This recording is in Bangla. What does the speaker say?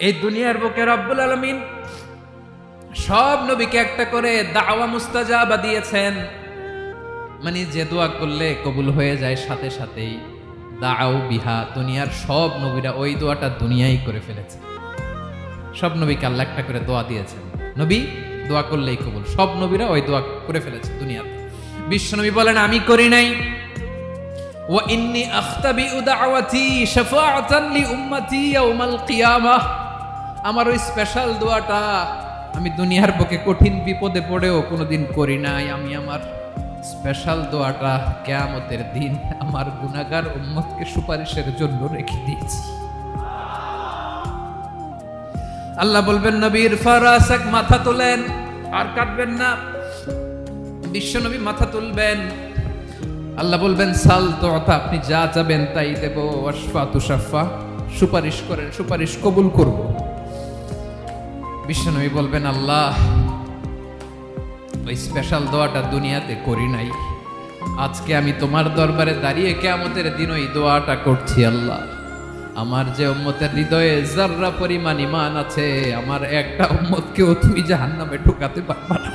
এই দুনিয়ার বুকে রব্বুল আলামিন সব নবীকে একটা করে দাওয়া মুস্তাজাবা দিয়েছেন। মানে যে দোয়া করলে কবুল হয়ে যায় সাথে সাথেই। দাও বিহা, দুনিয়ার সব নবীরা ওই দোয়াটা দুনিয়ায় করে ফেলেছে। সব নবীকে আল্লাহ একটা করে দোয়া দিয়েছেন, নবী দোয়া করলেই কবুল। সব নবীরা ওই দোয়া করে ফেলেছে দুনিয়াতে। বিশ্বনবী বলেন আমি করি নাই। ওয়া ইন্নী আখতাবিউ দাওয়াতি শাফাআতান লি উম্মতি ইয়াউমাল কিয়ামাহ। আমার ওই স্পেশাল দোয়াটা আমি দুনিয়ার বুকে কঠিন বিপদে পড়েও কোনোদিন করি নাই। আমি আমার স্পেশাল দোয়াটা কিয়ামতের দিন আমার গুনাহগার উম্মতকে সুপারিশের জন্য রেখে দিয়েছি। আল্লাহ বলবেন নবীর ফারাসাক, মাথা তোলেন, আর কাটবেন না। বিশ্বনবী মাথা তুলবেন। আল্লাহ বলবেন সাল তোতা, আপনি যা চাবেন তাই দেব। ওয়াশফা তুশাফা, সুপারিশ করেন, সুপারিশ কবুল করব। বিশ্বনবী বলবেন আল্লাহ ওই স্পেশাল দোয়াটা দুনিয়াতে করি নাই, আজকে আমি তোমার দরবারে দাঁড়িয়ে কিয়ামতের দিন ওই দোয়াটা করছি। আল্লাহ আমার যে উম্মতের হৃদয়ে যাররা পরিমাণ ঈমান আছে, আমার একটা উম্মতকেও তুমি জাহান্নামে ঢোকাতে পারবা না।